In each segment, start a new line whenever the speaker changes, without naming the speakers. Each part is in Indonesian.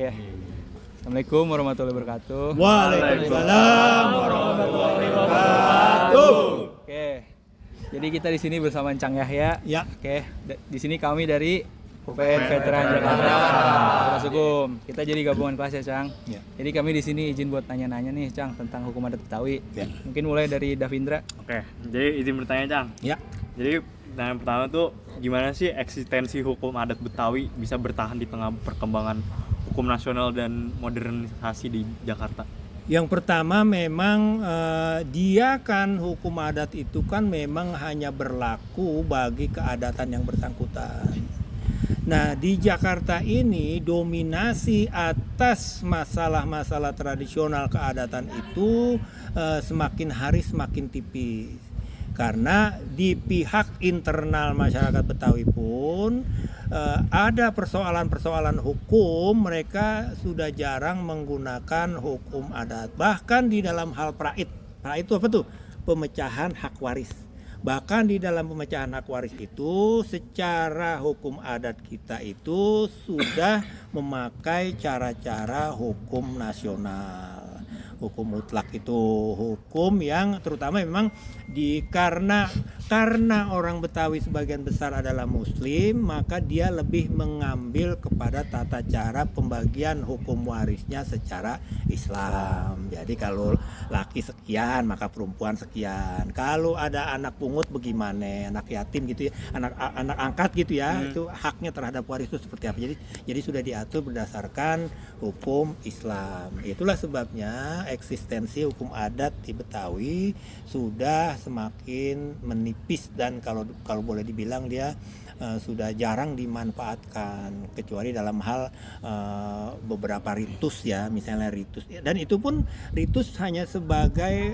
Oke. Assalamualaikum warahmatullahi wabarakatuh.
Waalaikumsalam warahmatullahi wabarakatuh.
Oke. Jadi kita di sini bersama Cang Yahya.
Ya.
Oke. Di sini kami dari UPN Veteran Jakarta. Fakultas Hukum. Kita jadi gabungan kelas ya, Cang.
Ya.
Jadi kami di sini izin buat nanya-nanya nih, Cang, tentang hukum adat Betawi.
Ya.
Mungkin mulai dari Davindra.
Oke, jadi izin bertanya, Cang.
Ya.
Jadi pertanyaan pertama tuh, gimana sih eksistensi hukum adat Betawi bisa bertahan di tengah perkembangan hukum nasional dan modernisasi di Jakarta?
Yang pertama memang dia kan hukum adat itu kan memang hanya berlaku bagi keadatan yang bersangkutan. Nah, di Jakarta ini dominasi atas masalah-masalah tradisional keadatan itu semakin hari semakin tipis. Karena di pihak internal masyarakat Betawi pun ada persoalan-persoalan hukum, mereka sudah jarang menggunakan hukum adat. Bahkan di dalam hal praid itu apa tuh? Pemecahan hak waris. Bahkan di dalam pemecahan hak waris itu secara hukum adat kita itu sudah memakai cara-cara hukum nasional. Hukum mutlak itu hukum yang terutama memang karena orang Betawi sebagian besar adalah Muslim, maka dia lebih mengambil kepada tata cara pembagian hukum warisnya secara Islam. Jadi kalau laki sekian maka perempuan sekian. Kalau ada anak pungut bagaimana, anak yatim gitu ya, anak angkat gitu ya, itu haknya terhadap waris itu seperti apa. Jadi sudah diatur berdasarkan hukum Islam. Itulah sebabnya eksistensi hukum adat di Betawi sudah semakin menipis dan kalau boleh dibilang dia sudah jarang dimanfaatkan kecuali dalam hal beberapa ritus ya, misalnya ritus, dan itu pun ritus hanya sebagai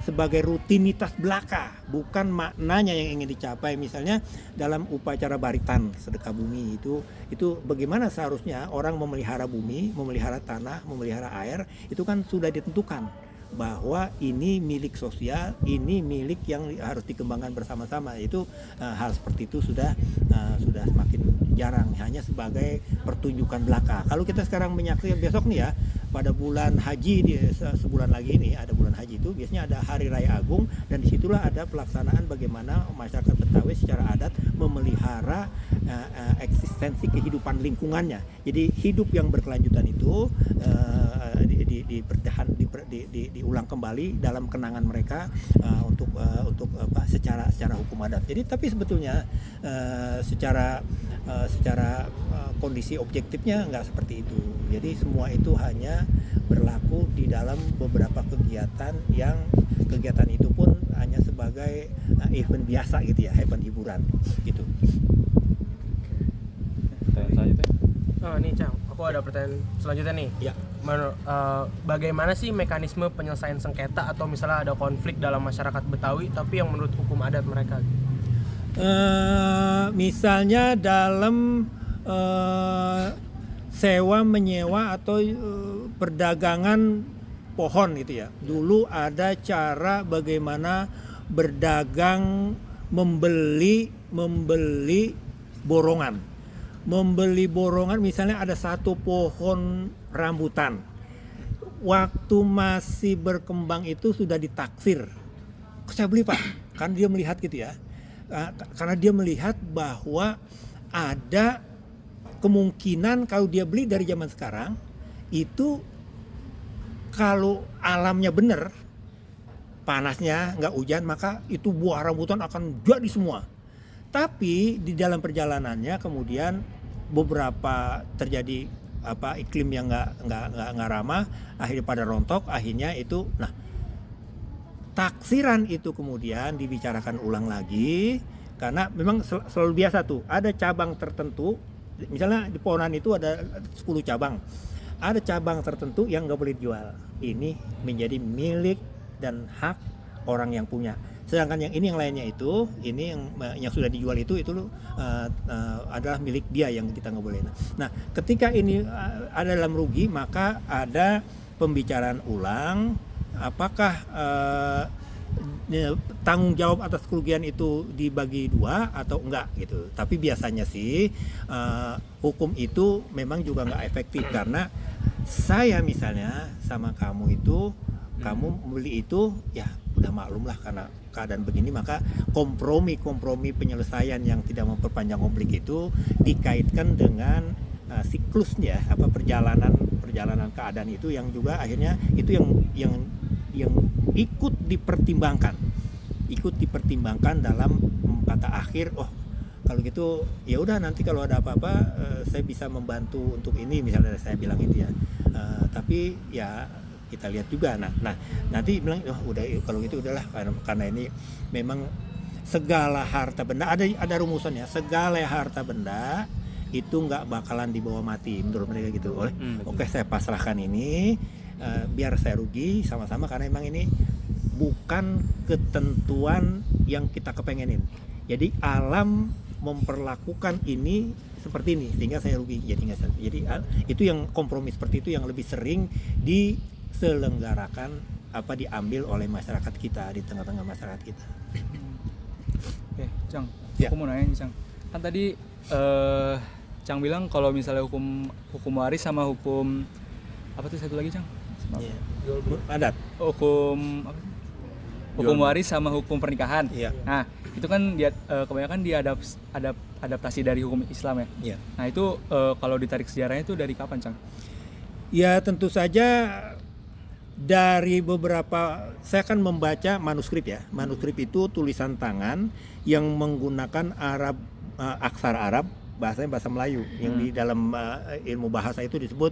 sebagai rutinitas belaka, bukan maknanya yang ingin dicapai. Misalnya dalam upacara baritan sedekah bumi itu bagaimana seharusnya orang memelihara bumi, memelihara tanah, memelihara air, itu kan sudah ditentukan bahwa ini milik sosial, ini milik yang harus dikembangkan bersama-sama. Itu hal seperti itu sudah semakin jarang, hanya sebagai pertunjukan belaka. Kalau kita sekarang menyaksikan besok nih ya, pada bulan haji sebulan lagi ini ada bulan haji, itu biasanya ada hari raya agung, dan disitulah ada pelaksanaan bagaimana masyarakat Betawi secara adat memelihara eksistensi kehidupan lingkungannya. Jadi hidup yang berkelanjutan itu diulang kembali dalam kenangan mereka untuk secara hukum adat. Jadi tapi sebetulnya secara kondisi objektifnya nggak seperti itu. Jadi semua itu hanya berlaku di dalam beberapa kegiatan yang kegiatan itu pun hanya sebagai event biasa gitu ya, event hiburan gitu.
Pertanyaan selanjutnya.
Oh, nih Cang, aku ada pertanyaan selanjutnya nih.
Ya.
Bagaimana sih mekanisme penyelesaian sengketa atau misalnya ada konflik dalam masyarakat Betawi tapi yang menurut hukum adat mereka?
Misalnya dalam sewa menyewa atau perdagangan pohon gitu ya. Dulu ada cara bagaimana berdagang membeli borongan. Membeli borongan, misalnya ada satu pohon rambutan. Waktu masih berkembang itu sudah ditaksir. Saya beli Pak, kan dia melihat gitu ya. Karena dia melihat bahwa ada kemungkinan kalau dia beli dari zaman sekarang itu kalau alamnya benar, panasnya nggak hujan, maka itu buah rambutan akan jadi semua. Tapi di dalam perjalanannya kemudian beberapa terjadi iklim yang nggak ramah, akhirnya pada rontok, akhirnya itu taksiran itu kemudian dibicarakan ulang lagi karena memang selalu biasa tuh ada cabang tertentu, misalnya di pohonan itu ada 10 cabang, ada cabang tertentu yang nggak boleh dijual, ini menjadi milik dan hak orang yang punya. Sedangkan yang lainnya itu, ini yang sudah dijual itu adalah milik dia yang kita nggak boleh. Nah, ketika ini ada dalam rugi, maka ada pembicaraan ulang. Apakah tanggung jawab atas kerugian itu dibagi dua atau enggak gitu. Tapi biasanya sih hukum itu memang juga nggak efektif karena saya misalnya sama kamu itu, kamu beli itu ya udah maklum lah karena keadaan begini, maka kompromi penyelesaian yang tidak memperpanjang konflik itu dikaitkan dengan siklusnya perjalanan keadaan itu yang juga akhirnya itu yang ikut dipertimbangkan dalam kata akhir. Oh kalau gitu ya udah, nanti kalau ada apa-apa saya bisa membantu untuk ini misalnya, saya bilang itu ya. Tapi ya kita lihat juga nah nanti bilang oh udah kalau gitu udahlah, karena ini memang segala harta benda ada rumusannya, segala harta benda itu nggak bakalan dibawa mati menurut mereka gitu. Oke, saya pasrahkan ini biar saya rugi sama-sama karena memang ini bukan ketentuan yang kita kepengenin. Jadi alam memperlakukan ini seperti ini sehingga saya rugi. Jadi itu yang kompromi seperti itu yang lebih sering diselenggarakan diambil oleh masyarakat kita di tengah-tengah masyarakat kita.
Oke, Cang.
Ya.
Aku mau nanya nih, Cang. Kan tadi Cang bilang kalau misalnya hukum waris sama hukum apa tuh satu lagi, Cang?
Yeah. Adat.
Hukum waris sama hukum pernikahan.
Yeah.
Nah, itu kan dia kebanyakan adaptasi dari hukum Islam ya.
Yeah.
Nah, itu kalau ditarik sejarahnya itu dari kapan, Cang?
Ya, tentu saja dari beberapa, saya akan membaca manuskrip ya. Manuskrip itu tulisan tangan yang menggunakan aksara Arab, bahasanya bahasa Melayu, yang di dalam ilmu bahasa itu disebut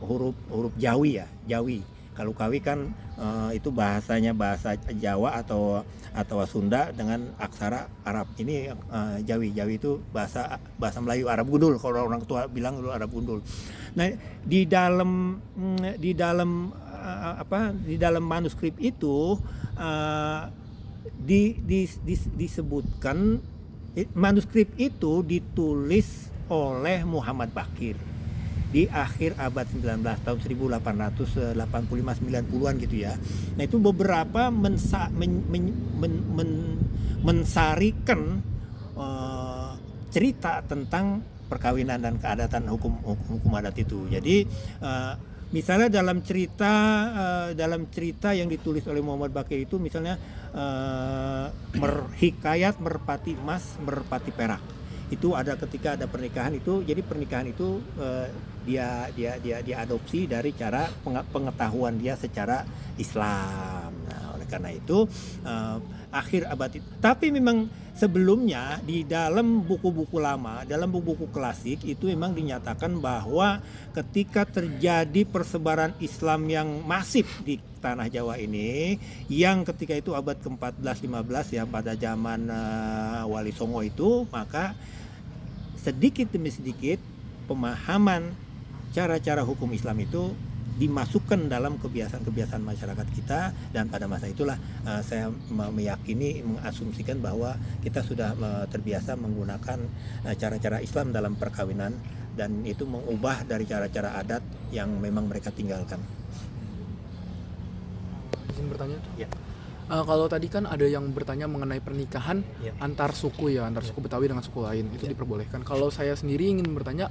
huruf Jawi ya, Jawi. Kalau Kawi kan itu bahasanya bahasa Jawa atau Sunda dengan aksara Arab. Ini Jawi. Jawi itu bahasa Melayu, Arab gundul kalau orang tua bilang dulu Arab gundul. Nah, di dalam manuskrip itu disebutkan manuskrip itu ditulis oleh Muhammad Baqir di akhir abad 19 tahun 1885-90-an gitu ya. Nah, itu beberapa mensarikan cerita tentang perkawinan dan keadatan hukum adat itu. Jadi misalnya dalam cerita yang ditulis oleh Muhammad Baqir itu misalnya hikayat merpati emas, merpati perak. Itu ada ketika ada pernikahan itu, jadi pernikahan itu dia adopsi dari cara pengetahuan dia secara Islam. Nah, oleh karena itu akhir abad itu. Tapi memang sebelumnya di dalam buku-buku lama, dalam buku-buku klasik itu memang dinyatakan bahwa ketika terjadi persebaran Islam yang masif di tanah Jawa ini, yang ketika itu abad ke-14-15 ya, pada zaman Wali Songo itu, maka sedikit demi sedikit pemahaman cara-cara hukum Islam itu dimasukkan dalam kebiasaan-kebiasaan masyarakat kita, dan pada masa itulah saya meyakini, mengasumsikan bahwa kita sudah terbiasa menggunakan cara-cara Islam dalam perkawinan, dan itu mengubah dari cara-cara adat yang memang mereka tinggalkan.
Izin bertanya?
Ya.
Kalau tadi kan ada yang bertanya mengenai pernikahan antar suku ya, antar suku Betawi dengan suku lain, itu diperbolehkan. Kalau saya sendiri ingin bertanya,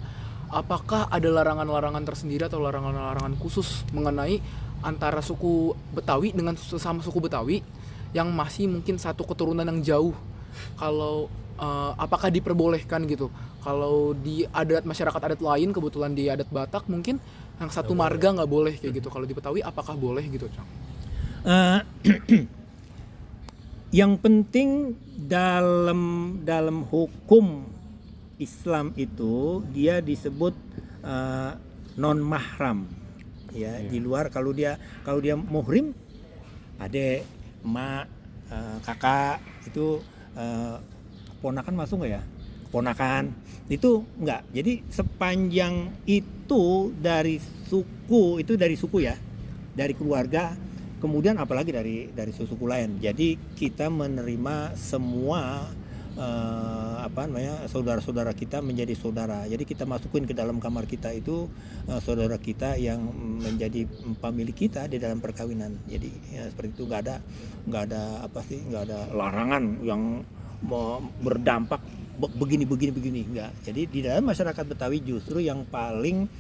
apakah ada larangan-larangan tersendiri atau larangan-larangan khusus mengenai antara suku Betawi dengan sesama suku Betawi yang masih mungkin satu keturunan yang jauh? Kalau apakah diperbolehkan gitu? Kalau di adat masyarakat adat lain, kebetulan di adat Batak mungkin yang satu marga nggak boleh kayak gitu. Kalau di Betawi apakah boleh gitu, Cang?
Yang penting dalam hukum Islam itu dia disebut non mahram ya. Di luar kalau dia muhrim, adik, emak, kakak itu ponakan masuk nggak ya? Ponakan itu enggak. Jadi sepanjang itu dari suku ya, dari keluarga, kemudian apalagi dari suku lain. Jadi kita menerima semua saudara-saudara kita menjadi saudara. Jadi kita masukin ke dalam kamar kita itu saudara kita yang menjadi pemilik kita di dalam perkawinan. Jadi ya, seperti itu, nggak ada larangan yang berdampak begini enggak. Jadi di dalam masyarakat Betawi justru yang paling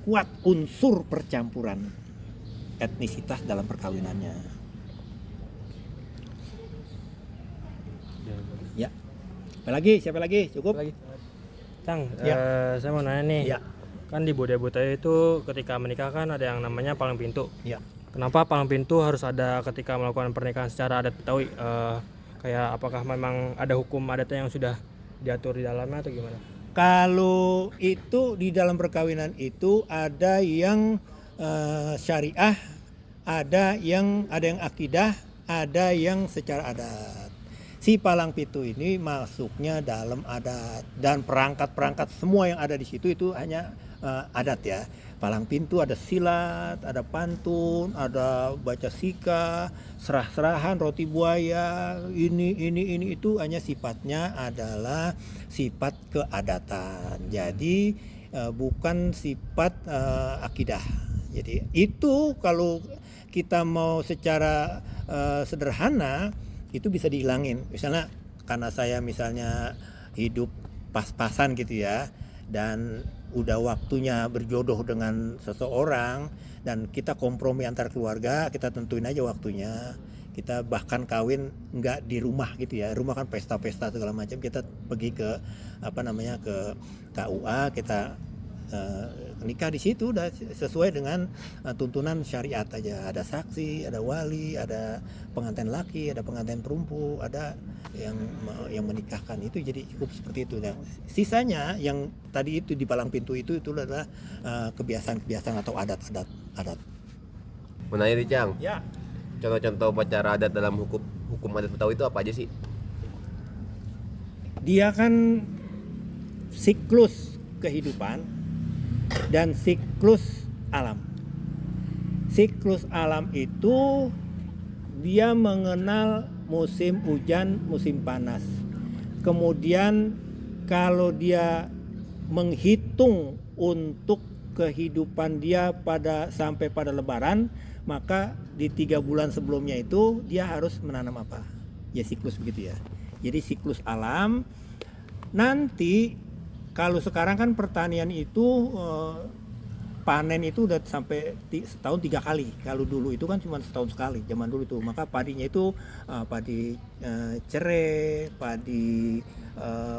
kuat unsur percampuran etnisitas dalam perkawinannya. Ya. Siapa lagi? Cukup?
Lagi.
Cang,
Ya.
saya mau nanya nih.
Ya.
Kan di budaya Betawi itu ketika menikah kan ada yang namanya palang pintu.
Ya.
Kenapa palang pintu harus ada ketika melakukan pernikahan secara adat Betawi? Kayak apakah memang ada hukum adatnya yang sudah diatur di dalamnya atau gimana?
Kalau itu di dalam perkawinan itu ada yang syariah, ada yang akidah, ada yang secara adat. Si palang pintu ini masuknya dalam adat, dan perangkat-perangkat semua yang ada di situ itu hanya adat ya. Palang pintu ada silat, ada pantun, ada baca sika, serah-serahan, roti buaya, ini itu hanya sifatnya adalah sifat keadatan. Jadi bukan sifat akidah. Jadi itu kalau kita mau secara sederhana itu bisa dihilangin. Misalnya karena saya hidup pas-pasan gitu ya, dan udah waktunya berjodoh dengan seseorang, dan kita kompromi antar keluarga, kita tentuin aja waktunya. Kita bahkan kawin nggak di rumah gitu ya, rumah kan pesta-pesta segala macam, kita pergi ke ke KUA, kita nikah di situ udah sesuai dengan tuntunan syariat aja. Ada saksi, ada wali, ada pengantin laki, ada pengantin perempuan, ada yang menikahkan. Itu jadi cukup seperti itu. Nah, sisanya yang tadi itu di palang pintu itu adalah kebiasaan-kebiasaan atau adat-adat.
Mau nanya nih, Cang.
Ya.
Contoh-contoh upacara adat dalam hukum adat Betawi itu apa aja sih?
Dia kan siklus kehidupan dan siklus alam. Siklus alam itu dia mengenal musim hujan, musim panas. Kemudian kalau dia menghitung untuk kehidupan dia sampai pada lebaran, maka di 3 bulan sebelumnya itu dia harus menanam apa? Ya siklus begitu ya. Jadi siklus alam. Nanti kalau sekarang kan pertanian itu panen itu udah sampai setahun 3 kali. Kalau dulu itu kan cuma setahun sekali, zaman dulu itu. Maka padinya itu padi cerai, padi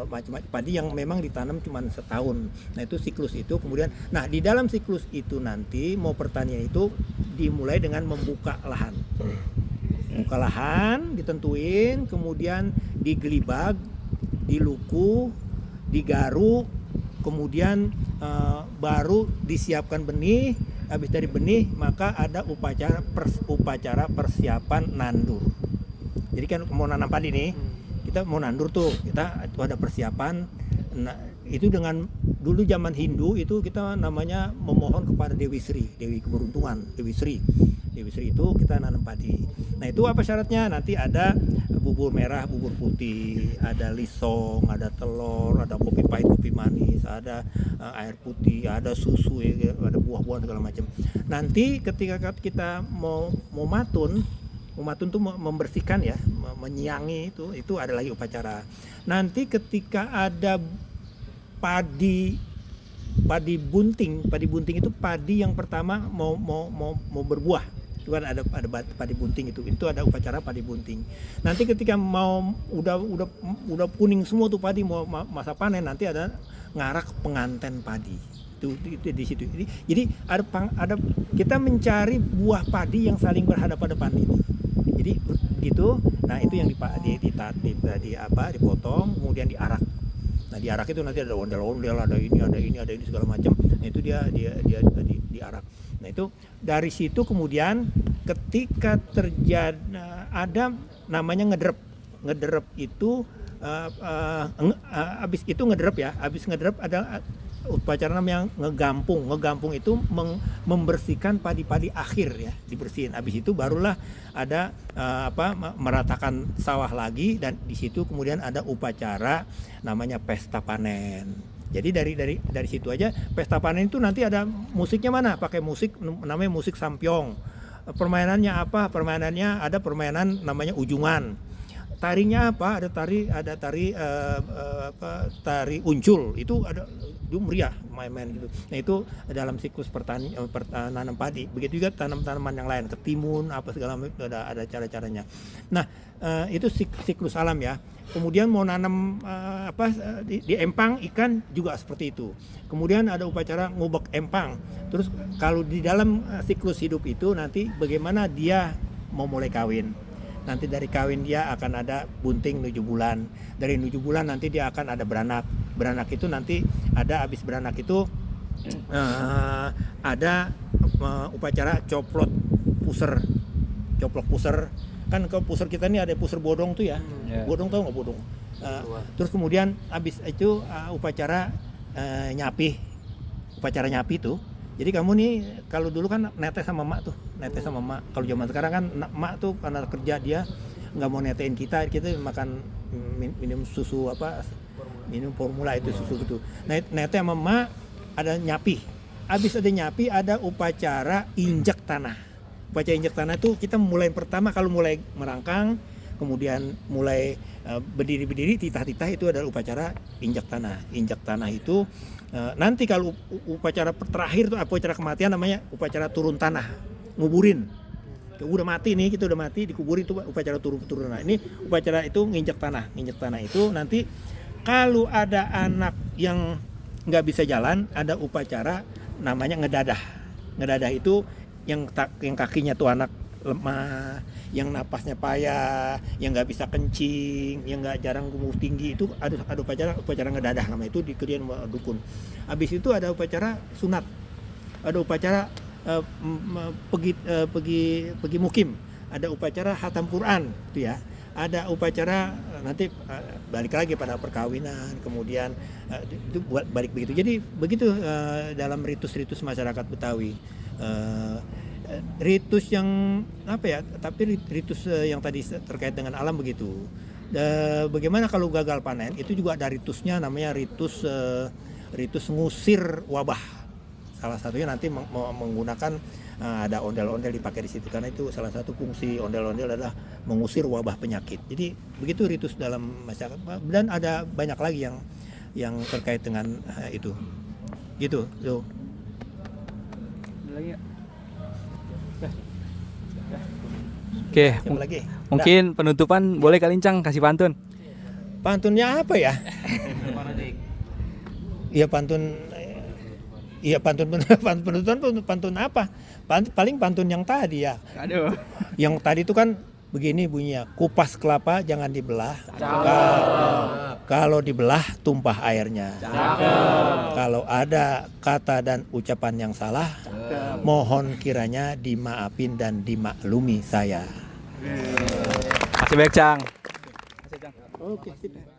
macam-macam, padi yang memang ditanam cuma setahun. Nah itu siklus itu. Kemudian, nah di dalam siklus itu nanti mau pertanian itu dimulai dengan membuka lahan. Buka lahan, ditentuin, kemudian digelibag, diluku, digaruk, kemudian baru disiapkan benih. Habis dari benih maka ada upacara persiapan nandur. Jadi kan mau nanam padi nih, kita mau nandur tuh, kita itu ada persiapan. Nah, itu dengan dulu zaman Hindu itu kita namanya memohon kepada Dewi Sri, Dewi keberuntungan, Dewi Sri. Dewi Sri itu kita nanam padi. Nah itu apa syaratnya? Nanti ada bubur merah, bubur putih, ada lisong, ada telur, ada kopi pahit, kopi manis, ada air putih, ada susu, ada buah-buahan segala macam. Nanti ketika kita mau matun tuh membersihkan ya, menyiangi itu ada lagi upacara. Nanti ketika ada padi bunting itu padi yang pertama mau berbuah. Itu kan ada padi bunting itu ada upacara padi bunting. Nanti ketika mau udah kuning semua tuh padi mau masa panen, nanti ada ngarak penganten padi. Itu di situ. Jadi ada kita mencari buah padi yang saling berhadapan-hadapan ini. Jadi begitu. Nah, itu yang dipotong kemudian diarak. Nah, diarak itu nanti ada ondel-ondel, ada ini segala macam. Nah, itu dia diarak. Nah, itu dari situ kemudian ketika terjadi ada namanya ngederep itu habis itu ngederep ya. Habis ngederep ada upacara namanya ngegampung. Ngegampung itu membersihkan padi-padi akhir ya, dibersihin. Habis itu barulah ada meratakan sawah lagi, dan di situ kemudian ada upacara namanya pesta panen. Jadi dari situ aja pesta panen itu nanti ada musiknya mana? Pakai musik namanya musik sampyong. Permainannya apa? Permainannya ada permainan namanya ujungan. Tarinya apa? Ada tari uncul. Itu ada meriah main-main gitu. Nah itu dalam siklus nanam padi. Begitu juga tanam-tanaman yang lain, ketimun apa segala macam, ada cara-caranya. Nah itu siklus alam ya. Kemudian mau nanam di empang ikan juga seperti itu. Kemudian ada upacara ngubek empang. Terus kalau di dalam siklus hidup itu nanti bagaimana dia mau mulai kawin. Nanti dari kawin dia akan ada bunting 7 bulan. Dari 7 bulan nanti dia akan ada beranak. Beranak itu nanti ada, habis beranak itu ada upacara coplok puser. Kan ke puser kita ini ada puser bodong tuh ya. Bodong, tahu nggak bodong? Terus kemudian habis itu upacara nyapi. Upacara nyapi tuh. Jadi kamu nih kalau dulu kan netes sama mak tuh, netes sama mak. Kalau zaman sekarang kan mak tuh karena kerja dia nggak mau netein kita makan minum susu minum formula itu susu gitu. Nete sama mak ada nyapi. Habis ada nyapi ada upacara injak tanah. Upacara injak tanah itu kita mulai pertama kalau mulai merangkang, kemudian mulai berdiri titah-titah, itu adalah upacara injak tanah. Injak tanah itu nanti kalau upacara terakhir itu upacara kematian namanya upacara turun tanah, nguburin. Udah mati nih, kita udah mati dikuburin, itu upacara turun tanah. Ini upacara itu nginjak tanah. Nginjak tanah itu nanti kalau ada anak yang nggak bisa jalan, ada upacara namanya ngedadah. Ngedadah itu yang kakinya tuh anak lemah, yang napasnya payah, yang nggak bisa kencing, yang nggak jarang tumbuh tinggi, itu ada upacara ngedadah namanya, itu dikerjain sama dukun. Habis itu ada upacara sunat, ada upacara pergi mukim, ada upacara hatam Quran itu ya, ada upacara nanti balik lagi pada perkawinan, kemudian itu balik begitu. Jadi begitu dalam ritus-ritus masyarakat Betawi. Ritus yang tapi ritus yang tadi terkait dengan alam begitu. Bagaimana kalau gagal panen, itu juga ada ritusnya namanya ritus ngusir wabah. Salah satunya nanti menggunakan ada ondel-ondel dipakai di situ, karena itu salah satu fungsi ondel-ondel adalah mengusir wabah penyakit. Jadi begitu ritus dalam masyarakat, dan ada banyak lagi yang terkait dengan itu. Gitu.
Lagi ya? Oke, mungkin penutupan boleh Kalincang kasih pantun.
Pantunnya apa ya? Iya pantun pantun apa? Paling pantun yang tadi ya.
Aduh.
Yang tadi itu kan begini bunyinya, kupas kelapa jangan dibelah. Kalau dibelah tumpah airnya. Kalau ada kata dan ucapan yang salah, mohon kiranya dimaafin dan dimaklumi saya.
Masih baik, Cang.
Oke, sip.